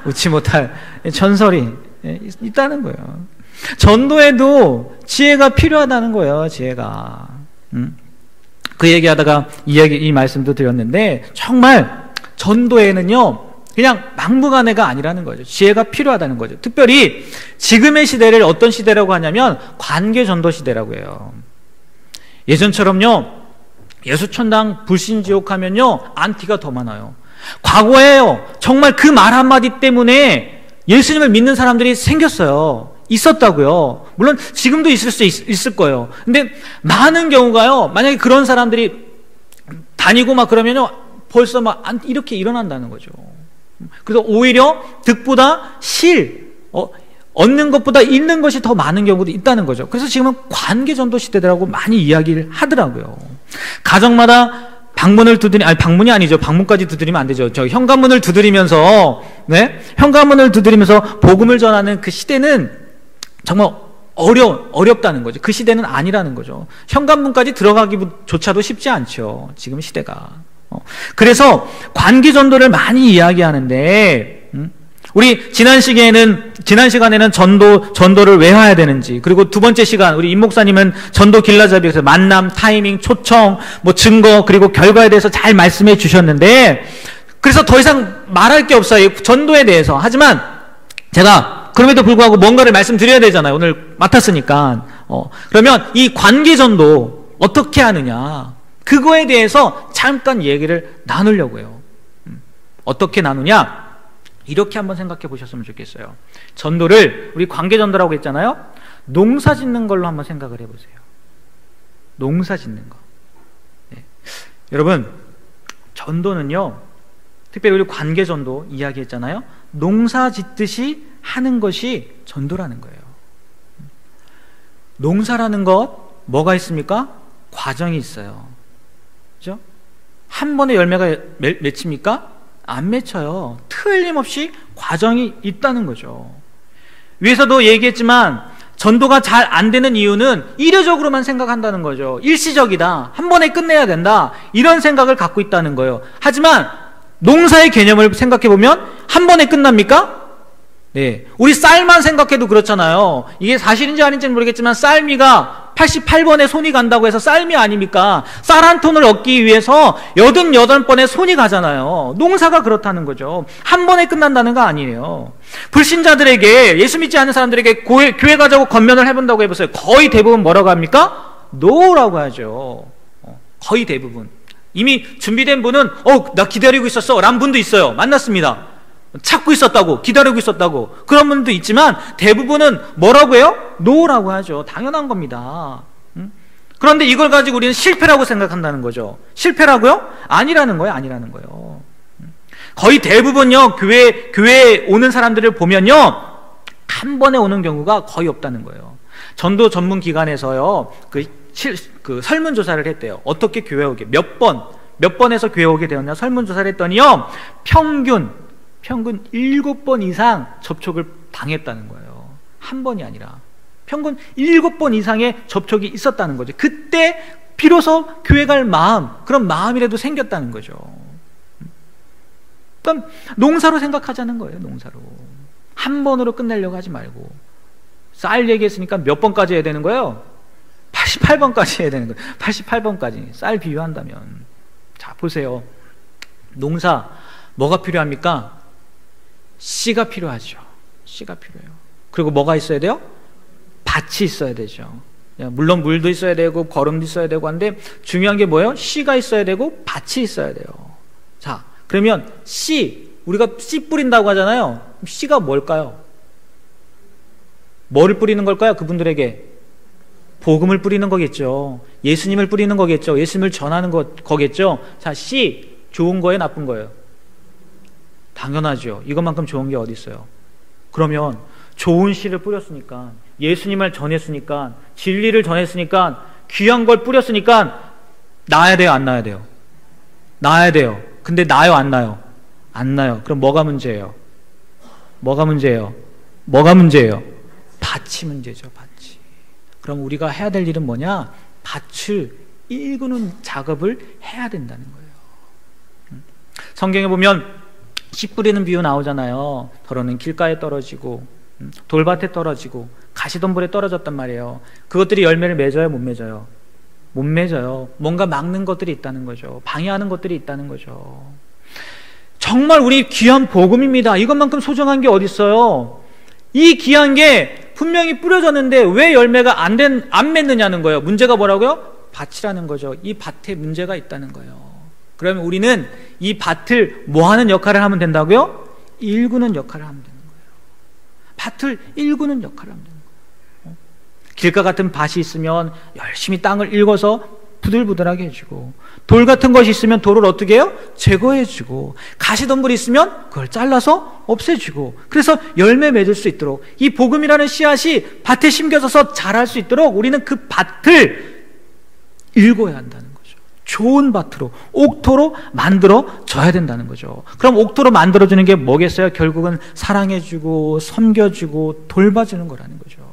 웃지 못할 전설이 있다는 거예요. 전도에도 지혜가 필요하다는 거예요, 지혜가. 그 얘기하다가 이 말씀도 드렸는데, 정말 전도에는요, 그냥 막무가내가 아니라는 거죠. 지혜가 필요하다는 거죠. 특별히 지금의 시대를 어떤 시대라고 하냐면 관계전도 시대라고 해요. 예전처럼요, 예수천당 불신지옥 하면요, 안티가 더 많아요. 과거에요, 정말 그 말 한마디 때문에 예수님을 믿는 사람들이 생겼어요. 있었다고요. 물론 지금도 있을 거예요. 근데 많은 경우가요, 만약에 그런 사람들이 다니고 막 그러면요, 벌써 막 이렇게 일어난다는 거죠. 그래서 오히려 득보다 얻는 것보다 잃는 것이 더 많은 경우도 있다는 거죠. 그래서 지금은 관계전도 시대라고 많이 이야기를 하더라고요. 가정마다 방문이 아니죠. 방문까지 두드리면 안 되죠. 현관문을 두드리면서, 현관문을 두드리면서 복음을 전하는 그 시대는 정말 어렵다는 거죠. 그 시대는 아니라는 거죠. 현관문까지 들어가기조차도 쉽지 않죠. 지금 시대가. 그래서 관계전도를 많이 이야기하는데, 우리 지난 시간에는 전도를 왜 해야 되는지, 그리고 두 번째 시간 우리 임 목사님은 전도 길라잡이에서 만남, 타이밍, 초청, 증거, 그리고 결과에 대해서 잘 말씀해 주셨는데, 그래서 더 이상 말할 게 없어요, 전도에 대해서. 하지만 제가 그럼에도 불구하고 뭔가를 말씀드려야 되잖아요. 오늘 맡았으니까. 그러면 이 관계전도 어떻게 하느냐, 그거에 대해서 잠깐 얘기를 나누려고 해요. 어떻게 나누냐? 이렇게 한번 생각해 보셨으면 좋겠어요. 전도를, 우리 관계전도라고 했잖아요. 농사 짓는 걸로 한번 생각을 해보세요. 농사 짓는 거. 네. 여러분, 전도는요, 특별히 우리 관계전도 이야기했잖아요. 농사 짓듯이 하는 것이 전도라는 거예요. 농사라는 것, 뭐가 있습니까? 과정이 있어요. 그죠? 한 번에 열매가 맺힙니까? 안 맺혀요. 틀림없이 과정이 있다는 거죠. 위에서도 얘기했지만 전도가 잘 안 되는 이유는 이례적으로만 생각한다는 거죠. 일시적이다, 한 번에 끝내야 된다, 이런 생각을 갖고 있다는 거예요. 하지만 농사의 개념을 생각해 보면 한 번에 끝납니까? 네, 우리 쌀만 생각해도 그렇잖아요. 이게 사실인지 아닌지는 모르겠지만 쌀미가 88번에 손이 간다고 해서 쌀미 아닙니까? 쌀 한 톤을 얻기 위해서 88번에 손이 가잖아요. 농사가 그렇다는 거죠. 한 번에 끝난다는 거 아니에요. 불신자들에게, 예수 믿지 않는 사람들에게 교회 가자고 권면을 해본다고 해보세요. 거의 대부분 뭐라고 합니까? NO라고 하죠. 거의 대부분. 이미 준비된 분은 나 기다리고 있었어 라는 분도 있어요. 만났습니다. 찾고 있었다고, 기다리고 있었다고. 그런 분도 있지만 대부분은 뭐라고 해요? 노라고 하죠. 당연한 겁니다. 그런데 이걸 가지고 우리는 실패라고 생각한다는 거죠. 실패라고요? 아니라는 거예요. 아니라는 거예요. 거의 대부분요, 교회에 오는 사람들을 보면요, 한 번에 오는 경우가 거의 없다는 거예요. 전도 전문 기관에서요, 그 설문조사를 했대요. 어떻게 교회 오게, 몇 번에서 교회 오게 되었냐 설문조사를 했더니요, 평균 7번 이상 접촉을 당했다는 거예요. 한 번이 아니라 평균 7번 이상의 접촉이 있었다는 거죠. 그때 비로소 교회 갈 마음, 그런 마음이라도 생겼다는 거죠. 그럼 농사로 생각하자는 거예요. 농사로. 한 번으로 끝내려고 하지 말고. 쌀 얘기했으니까 몇 번까지 해야 되는 거예요? 88번까지 해야 되는 거예요. 88번까지. 쌀 비유한다면. 자, 보세요. 농사 뭐가 필요합니까? 씨가 필요하죠. 씨가 필요해요. 그리고 뭐가 있어야 돼요? 밭이 있어야 되죠. 물론 물도 있어야 되고 거름도 있어야 되고 한데 중요한 게 뭐예요? 씨가 있어야 되고 밭이 있어야 돼요. 자, 그러면 씨, 우리가 씨 뿌린다고 하잖아요. 씨가 뭘까요? 뭐를 뿌리는 걸까요? 그분들에게 복음을 뿌리는 거겠죠. 예수님을 뿌리는 거겠죠. 예수님을 전하는 거겠죠. 자, 씨, 좋은 거예요, 나쁜 거예요? 당연하죠. 이것만큼 좋은 게 어디 있어요? 그러면 좋은 씨를 뿌렸으니까, 예수님을 전했으니까, 진리를 전했으니까, 귀한 걸 뿌렸으니까 나야 돼요, 안 나야 돼요? 나야 돼요. 근데 나요, 안 나요? 안 나요. 그럼 뭐가 문제예요? 뭐가 문제예요? 뭐가 문제예요? 밭이 문제죠, 밭이. 그럼 우리가 해야 될 일은 뭐냐? 밭을 일구는 작업을 해야 된다는 거예요. 성경에 보면 씨 뿌리는 비유 나오잖아요. 더러는 길가에 떨어지고 돌밭에 떨어지고 가시덤불에 떨어졌단 말이에요. 그것들이 열매를 맺어요, 못 맺어요? 못 맺어요. 뭔가 막는 것들이 있다는 거죠. 방해하는 것들이 있다는 거죠. 정말 우리 귀한 복음입니다. 이것만큼 소중한 게 어디 있어요? 이 귀한 게 분명히 뿌려졌는데 왜 열매가 안 맺느냐는 거예요. 문제가 뭐라고요? 밭이라는 거죠. 이 밭에 문제가 있다는 거예요. 그러면 우리는 이 밭을 뭐 하는 역할을 하면 된다고요? 일구는 역할을 하면 되는 거예요. 밭을 일구는 역할을 하면 되는 거예요. 길가 같은 밭이 있으면 열심히 땅을 일궈서 부들부들하게 해주고, 돌 같은 것이 있으면 돌을 어떻게 해요? 제거해주고, 가시덤불이 있으면 그걸 잘라서 없애주고, 그래서 열매 맺을 수 있도록, 이 복음이라는 씨앗이 밭에 심겨져서 자랄 수 있도록 우리는 그 밭을 일궈야 한다는 거죠. 좋은 밭으로, 옥토로 만들어줘야 된다는 거죠. 그럼 옥토로 만들어주는 게 뭐겠어요? 결국은 사랑해주고 섬겨주고 돌봐주는 거라는 거죠.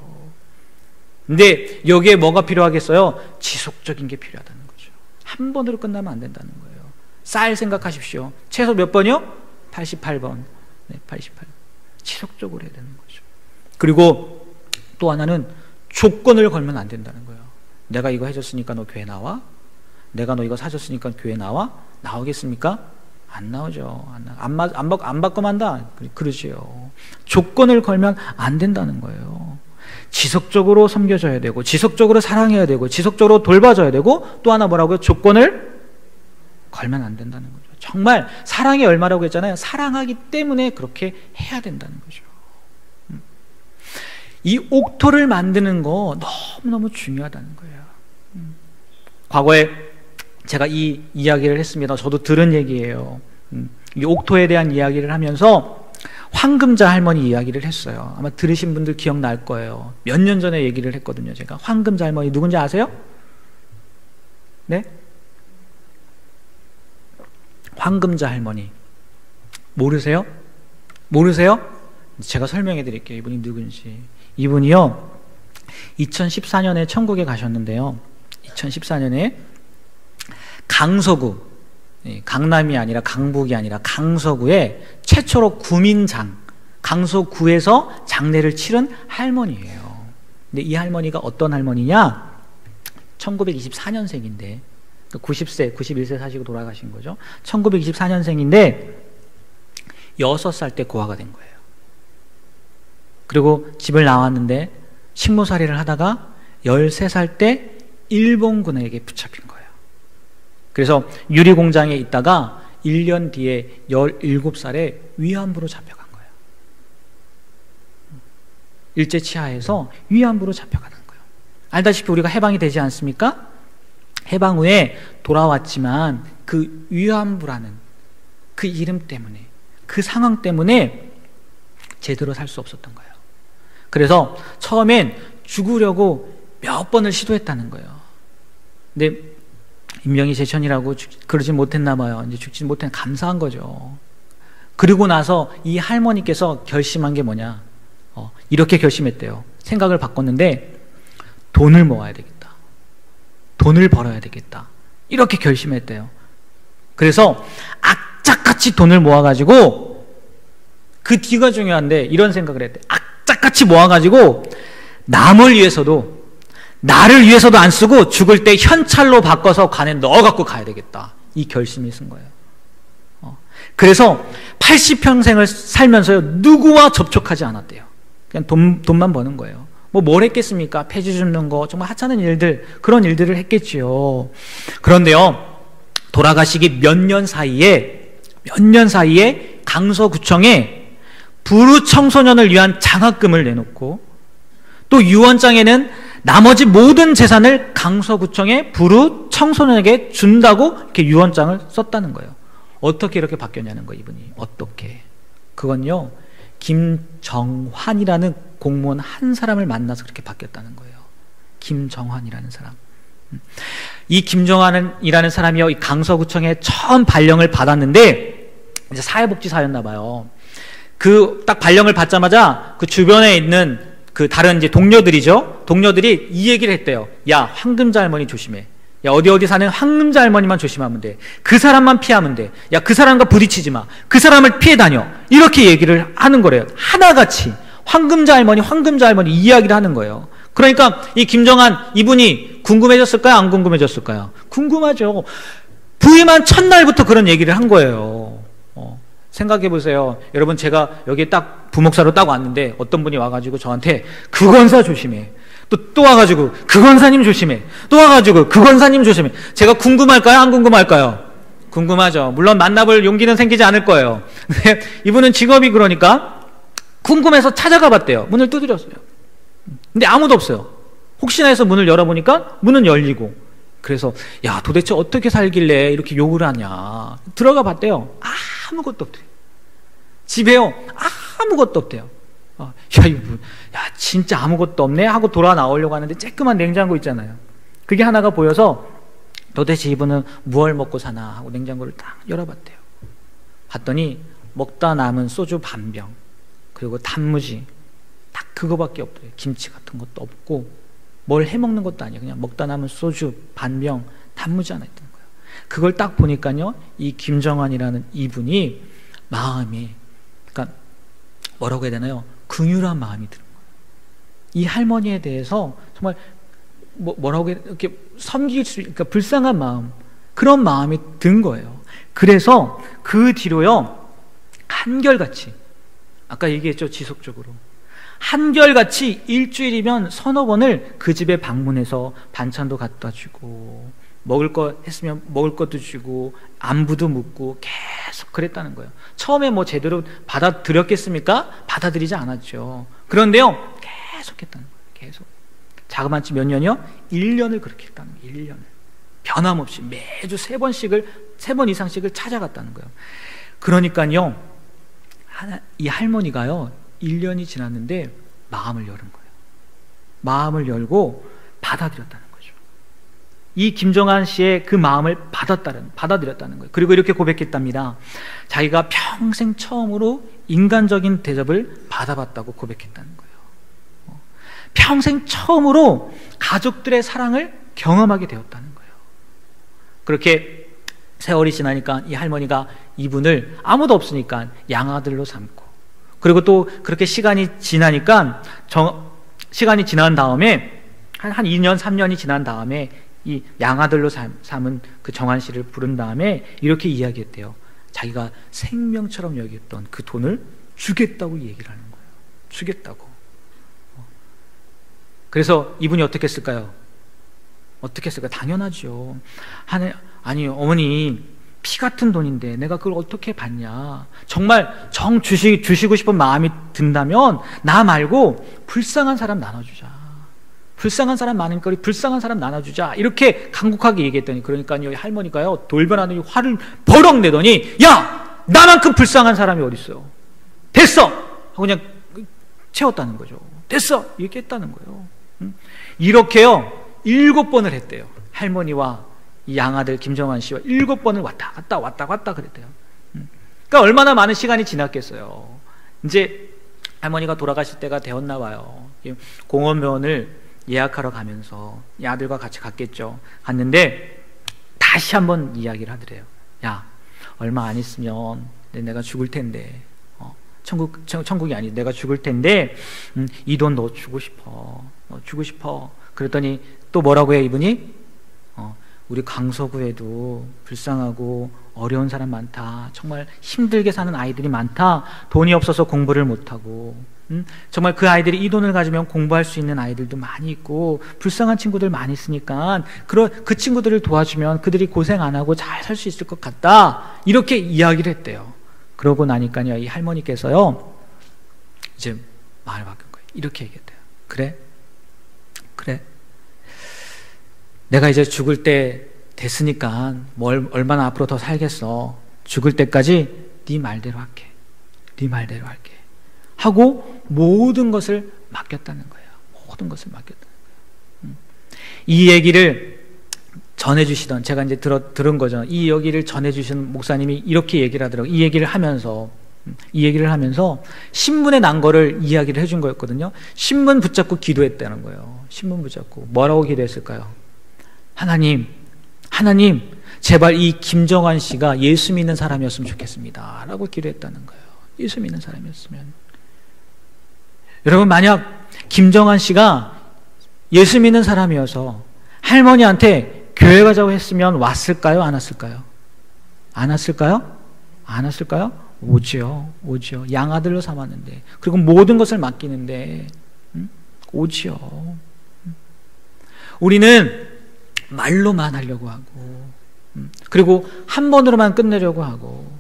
근데 여기에 뭐가 필요하겠어요? 지속적인 게 필요하다는 거죠. 한 번으로 끝나면 안 된다는 거예요. 쌀 생각하십시오. 최소 몇 번이요? 88번. 네, 88번. 지속적으로 해야 되는 거죠. 그리고 또 하나는 조건을 걸면 안 된다는 거예요. 내가 이거 해줬으니까 너 교회 나와? 내가 너 이거 사줬으니까 교회 나와? 나오겠습니까? 안 나오죠. 안 받고 만다. 그러지요. 조건을 걸면 안 된다는 거예요. 지속적으로 섬겨줘야 되고, 지속적으로 사랑해야 되고, 지속적으로 돌봐줘야 되고, 또 하나 뭐라고요? 조건을 걸면 안 된다는 거죠. 정말 사랑의 열매라고 했잖아요. 사랑하기 때문에 그렇게 해야 된다는 거죠. 이 옥토를 만드는 거 너무너무 중요하다는 거예요. 과거에 제가 이 이야기를 했습니다. 저도 들은 얘기예요. 이 옥토에 대한 이야기를 하면서 황금자 할머니 이야기를 했어요. 아마 들으신 분들 기억날 거예요. 몇 년 전에 얘기를 했거든요. 제가 황금자 할머니 누군지 아세요? 네? 황금자 할머니 모르세요? 모르세요? 제가 설명해 드릴게요. 이분이 누군지. 이분이요 2014년에 천국에 가셨는데요, 2014년에 강서구, 강남이 아니라 강북이 아니라 강서구에 최초로 구민장, 강서구에서 장례를 치른 할머니예요. 근데 이 할머니가 어떤 할머니냐? 1924년생인데 90세, 91세 사시고 돌아가신 거죠. 1924년생인데 6살 때 고아가 된 거예요. 그리고 집을 나왔는데 식모살이를 하다가 13살 때 일본군에게 붙잡힌 거예요. 그래서 유리공장에 있다가 1년 뒤에 17살에 위안부로 잡혀간 거예요. 일제 치하에서 위안부로 잡혀가는 거예요. 알다시피 우리가 해방이 되지 않습니까? 해방 후에 돌아왔지만 그 위안부라는 그 이름 때문에, 그 상황 때문에 제대로 살 수 없었던 거예요. 그래서 처음엔 죽으려고 몇 번을 시도했다는 거예요. 근데 인명이 제천이라고 그러지 못했나 봐요. 이제 죽지 못한 감사한 거죠. 그리고 나서 이 할머니께서 결심한 게 뭐냐? 이렇게 결심했대요. 생각을 바꿨는데 돈을 모아야 되겠다. 돈을 벌어야 되겠다. 이렇게 결심했대요. 그래서 악착같이 돈을 모아가지고, 그 뒤가 중요한데 이런 생각을 했대. 악착같이 모아가지고 남을 위해서도, 나를 위해서도 안 쓰고 죽을 때 현찰로 바꿔서 관에 넣어갖고 가야 되겠다. 이 결심이 쓴 거예요. 그래서 80평생을 살면서요, 누구와 접촉하지 않았대요. 그냥 돈만 버는 거예요. 뭘 했겠습니까? 폐지 줍는 거, 정말 하찮은 일들, 그런 일들을 했겠지요. 그런데요, 돌아가시기 몇 년 사이에 강서구청에 불우 청소년을 위한 장학금을 내놓고, 또 유언장에는 나머지 모든 재산을 강서구청에 불우 청소년에게 준다고 이렇게 유언장을 썼다는 거예요. 어떻게 이렇게 바뀌었냐는 거예요, 이분이. 어떻게? 그건요, 김정환이라는 공무원 한 사람을 만나서 그렇게 바뀌었다는 거예요. 김정환이라는 사람. 이 김정환이라는 사람이요, 이 강서구청에 처음 발령을 받았는데, 이제 사회복지사였나 봐요. 그 딱 발령을 받자마자 그 주변에 있는 그 다른 이제 동료들이죠. 동료들이 이 얘기를 했대요. 야, 황금자 할머니 조심해. 야, 어디 사는 황금자 할머니만 조심하면 돼. 그 사람만 피하면 돼. 야, 그 사람과 부딪히지 마. 그 사람을 피해 다녀. 이렇게 얘기를 하는 거래요. 하나같이 황금자 할머니 이야기를 하는 거예요. 그러니까 이 김정한 이분이 궁금해졌을까요? 안 궁금해졌을까요? 궁금하죠. 부임한 첫날부터 그런 얘기를 한 거예요. 생각해 보세요. 여러분, 제가 여기 딱 부목사로 딱 왔는데 어떤 분이 와가지고 저한테 그 권사 조심해. 또 와가지고 그 권사님 조심해. 또 와가지고 그 권사님 조심해. 제가 궁금할까요? 안 궁금할까요? 궁금하죠. 물론 만나볼 용기는 생기지 않을 거예요. 근데 이분은 직업이 그러니까 궁금해서 찾아가 봤대요. 문을 두드렸어요. 근데 아무도 없어요. 혹시나 해서 문을 열어보니까 문은 열리고, 그래서 야, 도대체 어떻게 살길래 이렇게 욕을 하냐. 들어가 봤대요. 아무것도 없대요. 집에요, 아무것도 없대요. 야, 진짜 아무것도 없네 하고 돌아 나오려고 하는데 쬐끄만 냉장고 있잖아요. 그게 하나가 보여서 도대체 이분은 무얼 먹고 사나 하고 냉장고를 딱 열어봤대요. 봤더니 먹다 남은 소주 반병, 그리고 단무지, 딱 그거밖에 없대요. 김치 같은 것도 없고 뭘 해먹는 것도 아니에요. 그냥 먹다 남은 소주 반병, 단무지 하나 있던 거예요. 그걸 딱 보니까요, 이 김정환이라는 이분이 마음이, 그러니까 뭐라고 해야 되나요? 긍휼한 마음이 드는 거예요. 이 할머니에 대해서 정말 뭐라고 해야, 이렇게 섬길 수, 그러니까 불쌍한 마음, 그런 마음이 든 거예요. 그래서 그 뒤로요, 한결같이, 아까 얘기했죠, 지속적으로 한결같이 일주일이면 서너 번을 그 집에 방문해서 반찬도 갖다 주고, 먹을 거 했으면 먹을 것도 주고, 안부도 묻고 계속 그랬다는 거예요. 처음에 뭐 제대로 받아들였겠습니까? 받아들이지 않았죠. 그런데요, 계속 했다는 거예요. 계속. 자그마치 몇 년이요? 1년을 그렇게 했다는 거예요. 1년을. 변함없이 매주 3번 이상씩을 찾아갔다는 거예요. 그러니까요, 이 할머니가요, 1년이 지났는데 마음을 여는 거예요. 마음을 열고 받아들였다는 거죠. 이 김정한 씨의 그 마음을 받아들였다는 거예요. 그리고 이렇게 고백했답니다. 자기가 평생 처음으로 인간적인 대접을 받아봤다고 고백했다는 거예요. 평생 처음으로 가족들의 사랑을 경험하게 되었다는 거예요. 그렇게 세월이 지나니까 이 할머니가 이분을 아무도 없으니까 양아들로 삼고, 그리고 또 그렇게 시간이 지나니까 시간이 지난 다음에 한 2년 3년이 지난 다음에 이 양아들로 삼은 그 정한 씨를 부른 다음에 이렇게 이야기했대요. 자기가 생명처럼 여겼던 그 돈을 주겠다고 얘기를 하는 거예요. 주겠다고. 그래서 이분이 어떻게 했을까요? 어떻게 했을까요? 당연하죠. 아니 어머니, 피 같은 돈인데 내가 그걸 어떻게 받냐. 정말 주시고 싶은 마음이 든다면 나 말고 불쌍한 사람 나눠주자. 불쌍한 사람 많으니까 우리 불쌍한 사람 나눠주자. 이렇게 간곡하게 얘기했더니, 그러니까요, 할머니가요, 돌변하더니 화를 버럭 내더니, 야! 나만큼 불쌍한 사람이 어딨어요. 됐어! 하고 그냥 채웠다는 거죠. 됐어! 이렇게 했다는 거예요. 이렇게요 7번을 했대요. 할머니와 이 양아들 김정환 씨와 7번을 왔다 갔다 그랬대요. 그러니까 얼마나 많은 시간이 지났겠어요. 이제 할머니가 돌아가실 때가 되었나 봐요. 공원병원을 예약하러 가면서 이 아들과 같이 갔겠죠. 갔는데 다시 한번 이야기를 하더래요. 야, 얼마 안 있으면 내가 죽을 텐데, 천국이 아니, 내가 죽을 텐데, 이 돈 너 주고 싶어. 주고 싶어. 그랬더니 또 뭐라고 해, 이분이? 우리 강서구에도 불쌍하고 어려운 사람 많다. 정말 힘들게 사는 아이들이 많다. 돈이 없어서 공부를 못하고, 정말 그 아이들이 이 돈을 가지면 공부할 수 있는 아이들도 많이 있고 불쌍한 친구들 많이 있으니까 그 친구들을 도와주면 그들이 고생 안 하고 잘 살 수 있을 것 같다. 이렇게 이야기를 했대요. 그러고 나니까요, 이 할머니께서요 이제 마음을 바꾼 거예요. 이렇게 얘기했대요. 그래 내가 이제 죽을 때 됐으니까 얼마나 앞으로 더 살겠어. 죽을 때까지 네 말대로 할게. 하고 모든 것을 맡겼다는 거예요. 모든 것을 맡겼다는 거예요. 이 얘기를 전해주시던, 제가 이제 들은 거죠. 이 얘기를 전해주신 목사님이 이렇게 얘기를 하더라고요. 이 얘기를 하면서 신문에 난 거를 이야기를 해준 거였거든요. 신문 붙잡고 기도했다는 거예요. 신문 붙잡고 뭐라고 기도했을까요? 하나님, 제발 이 김정환 씨가 예수 믿는 사람이었으면 좋겠습니다. 라고 기도했다는 거예요. 예수 믿는 사람이었으면. 여러분, 만약 김정환 씨가 예수 믿는 사람이어서 할머니한테 교회 가자고 했으면 왔을까요? 안 왔을까요? 안 왔을까요? 오지요. 양아들로 삼았는데, 그리고 모든 것을 맡기는데 오지요. 우리는 말로만 하려고 하고, 그리고 한 번으로만 끝내려고 하고,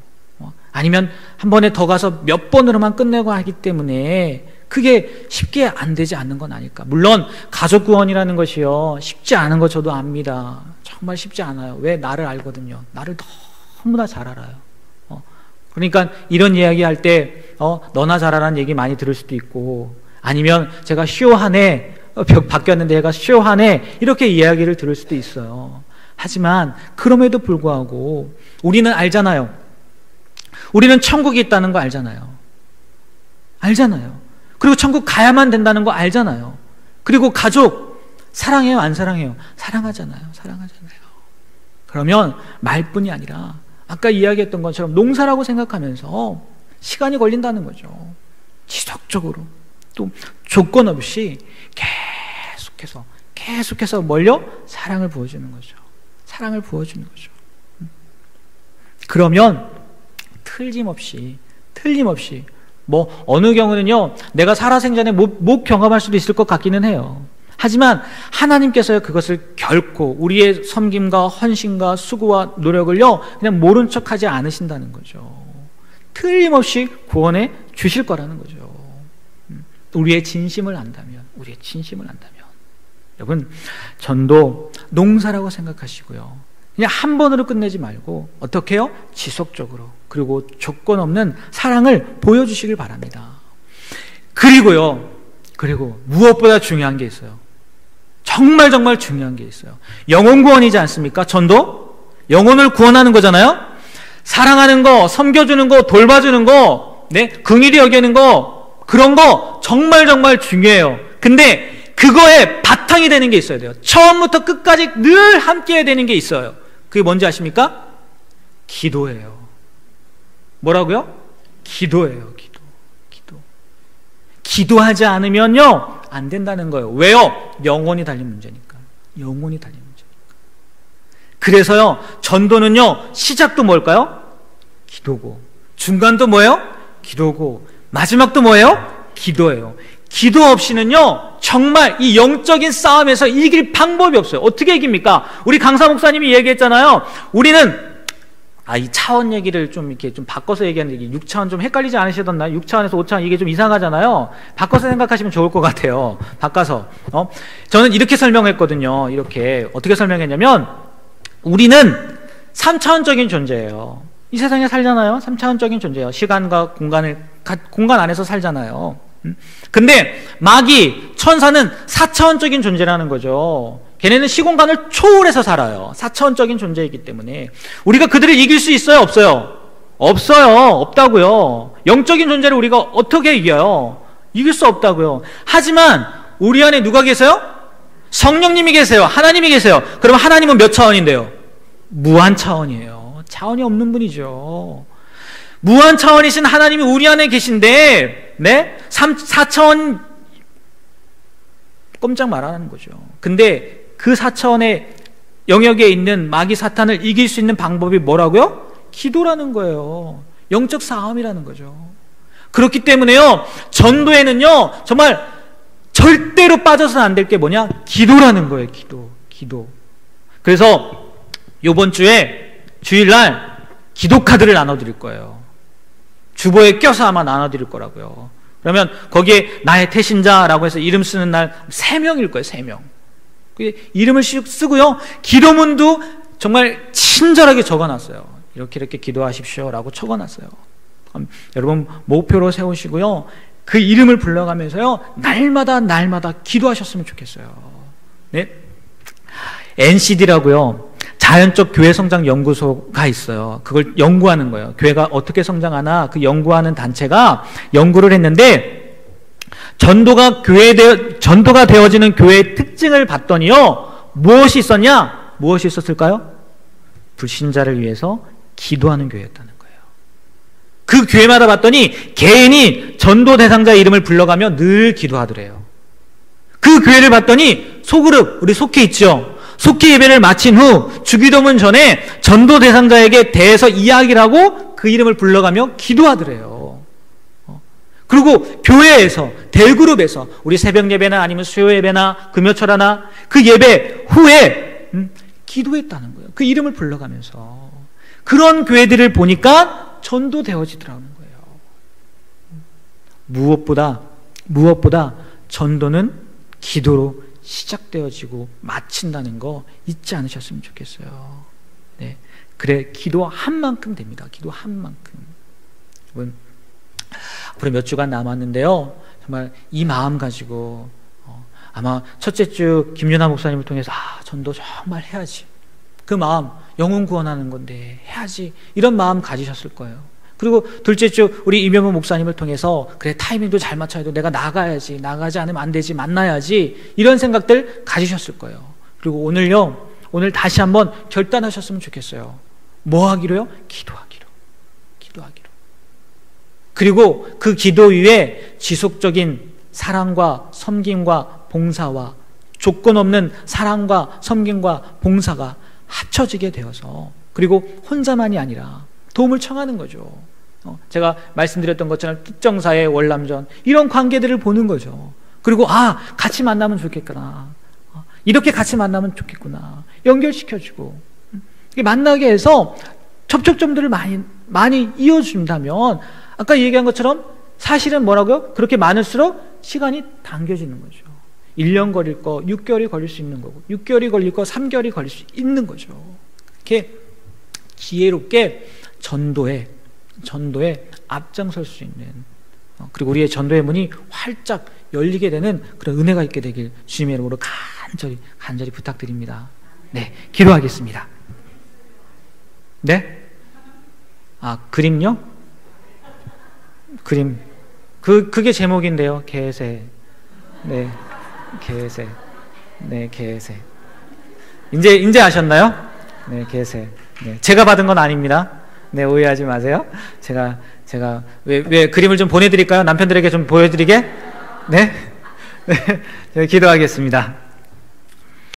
아니면 한 번에 더 가서 몇 번으로만 끝내고 하기 때문에 그게 쉽게 안 되지 않는 건 아닐까. 물론 가족 구원이라는 것이요, 쉽지 않은 거 저도 압니다. 정말 쉽지 않아요. 왜? 나를 알거든요. 나를 너무나 잘 알아요. 그러니까 이런 이야기 할 때 너나 잘하라는 얘기 많이 들을 수도 있고, 아니면 제가 쇼하네, 바뀌었는데 얘가 쇼하네, 이렇게 이야기를 들을 수도 있어요. 하지만 그럼에도 불구하고 우리는 알잖아요. 우리는 천국이 있다는 거 알잖아요. 그리고 천국 가야만 된다는 거 알잖아요. 그리고 가족 사랑해요, 안 사랑해요? 사랑하잖아요. 그러면 말뿐이 아니라 아까 이야기했던 것처럼 농사라고 생각하면서 시간이 걸린다는 거죠. 지속적으로, 또 조건 없이 계속해서 뭘요? 사랑을 부어주는 거죠. 그러면 틀림없이 뭐 어느 경우는요, 내가 살아생전에 못 경험할 수도 있을 것 같기는 해요. 하지만 하나님께서요, 그것을 결코 우리의 섬김과 헌신과 수고와 노력을요 그냥 모른 척하지 않으신다는 거죠. 틀림없이 구원해 주실 거라는 거죠. 우리의 진심을 안다면. 여러분, 전도 농사라고 생각하시고요, 그냥 한 번으로 끝내지 말고 어떻게 해요? 지속적으로, 그리고 조건 없는 사랑을 보여주시길 바랍니다. 그리고 무엇보다 중요한 게 있어요. 정말 중요한 게 있어요. 영혼 구원이지 않습니까? 전도? 영혼을 구원하는 거잖아요. 사랑하는 거, 섬겨주는 거, 돌봐주는 거, 긍휼히 여기는 거, 그런 거 정말 중요해요. 근데 그거에 바탕이 되는 게 있어야 돼요. 처음부터 끝까지 늘 함께 해야 되는 게 있어요. 그게 뭔지 아십니까? 기도예요. 뭐라고요? 기도예요. 기도하지 않으면요 안 된다는 거예요. 왜요? 영혼이 달린 문제니까. 그래서요, 전도는요, 시작도 뭘까요? 기도고, 중간도 뭐예요? 기도고, 마지막도 뭐예요? 기도예요. 기도 없이는요 정말 이 영적인 싸움에서 이길 방법이 없어요. 어떻게 이깁니까? 우리 강사 목사님이 얘기했잖아요. 우리는 이 차원 얘기를 좀 이렇게 좀 바꿔서 얘기하는데, 6차원 좀 헷갈리지 않으시던가요? 6차원에서 5차원 이게 좀 이상하잖아요. 바꿔서 생각하시면 좋을 것 같아요. 바꿔서. 저는 이렇게 설명했거든요. 이렇게. 어떻게 설명했냐면, 우리는 3차원적인 존재예요. 이 세상에 살잖아요. 3차원적인 존재예요. 시간과 공간 안에서 살잖아요. 근데 마귀, 천사는 4차원적인 존재라는 거죠. 걔네는 시공간을 초월해서 살아요. 4차원적인 존재이기 때문에. 우리가 그들을 이길 수 있어요? 없어요? 없어요. 없다고요. 영적인 존재를 우리가 어떻게 이겨요? 이길 수 없다고요. 하지만 우리 안에 누가 계세요? 성령님이 계세요. 하나님이 계세요. 그럼 하나님은 몇 차원인데요? 무한 차원이에요. 차원이 없는 분이죠. 무한 차원이신 하나님이 우리 안에 계신데, 네? 4차원 꼼짝 말하는 거죠. 근데 그 4차원의 영역에 있는 마귀 사탄을 이길 수 있는 방법이 뭐라고요? 기도라는 거예요. 영적 싸움이라는 거죠. 그렇기 때문에요, 전도에는요, 정말 절대로 빠져서는 안 될 게 뭐냐? 기도라는 거예요. 기도. 그래서 이번 주에 주일날 기도 카드를 나눠드릴 거예요. 주보에 껴서 아마 나눠드릴 거라고요. 그러면 거기에 나의 태신자라고 해서 이름 쓰는 날 3명일 거예요. 3명. 이름을 쓰고요, 기도문도 정말 친절하게 적어놨어요. 이렇게 기도하십시오 라고 적어놨어요. 여러분 목표로 세우시고요, 그 이름을 불러가면서요, 날마다 기도하셨으면 좋겠어요. 네? NCD라고요, 자연적 교회 성장 연구소가 있어요. 그걸 연구하는 거예요. 교회가 어떻게 성장하나 그 연구하는 단체가 연구를 했는데, 전도가 되어지는 교회의 특징을 봤더니요, 무엇이 있었을까요? 불신자를 위해서 기도하는 교회였다는 거예요. 그 교회마다 봤더니 개인이 전도 대상자 이름을 불러가며 늘 기도하더래요. 그 교회를 봤더니 소그룹, 우리 속해 있죠. 속해 예배를 마친 후 주기도문 전에 전도 대상자에게 대해서 이야기를 하고 그 이름을 불러가며 기도하더래요. 그리고 교회에서, 대그룹에서 우리 새벽 예배나 아니면 수요 예배나 금요철화나 그 예배 후에 기도했다는 거예요. 그 이름을 불러가면서. 그런 교회들을 보니까 전도되어지더라는 거예요. 무엇보다 전도는 기도로 시작되어지고 마친다는 거 잊지 않으셨으면 좋겠어요. 네. 그래, 기도한 만큼 됩니다. 기도한 만큼. 여러분, 앞으로 몇 주간 남았는데요, 정말 이 마음 가지고 아마 첫째 주 김윤아 목사님을 통해서 전도 정말 해야지, 그 마음, 영혼 구원하는 건데 해야지, 이런 마음 가지셨을 거예요. 그리고 둘째 주 우리 이명훈 목사님을 통해서 그래, 타이밍도 잘 맞춰야 돼, 내가 나가야지, 나가지 않으면 안 되지, 만나야지, 이런 생각들 가지셨을 거예요. 그리고 오늘 다시 한번 결단하셨으면 좋겠어요. 뭐 하기로요? 기도하기로. 그리고 그 기도 위에 지속적인 사랑과 섬김과 봉사와 조건 없는 사랑과 섬김과 봉사가 합쳐지게 되어서, 그리고 혼자만이 아니라 도움을 청하는 거죠. 제가 말씀드렸던 것처럼 특정사의 월남전, 이런 관계들을 보는 거죠. 그리고 같이 만나면 좋겠구나, 이렇게 같이 만나면 좋겠구나, 연결시켜주고, 만나게 해서 접촉점들을 많이 이어준다면, 아까 얘기한 것처럼 사실은 뭐라고요? 그렇게 많을수록 시간이 당겨지는 거죠. 1년 걸릴 거 6개월이 걸릴 수 있는 거고, 6개월이 걸릴 거 3개월이 걸릴 수 있는 거죠. 이렇게 지혜롭게 전도에 앞장설 수 있는, 그리고 우리의 전도의 문이 활짝 열리게 되는 그런 은혜가 있게 되길 주님의 이름으로 간절히 부탁드립니다. 네, 기도하겠습니다. 네? 그림요? 그림. 그게 제목인데요. 개새. 네. 개새. 네, 개새. 이제 아셨나요? 네, 개새. 네. 제가 받은 건 아닙니다. 네, 오해하지 마세요. 제가 왜 그림을 좀 보내드릴까요? 남편들에게 좀 보여드리게? 네. 네. 기도하겠습니다.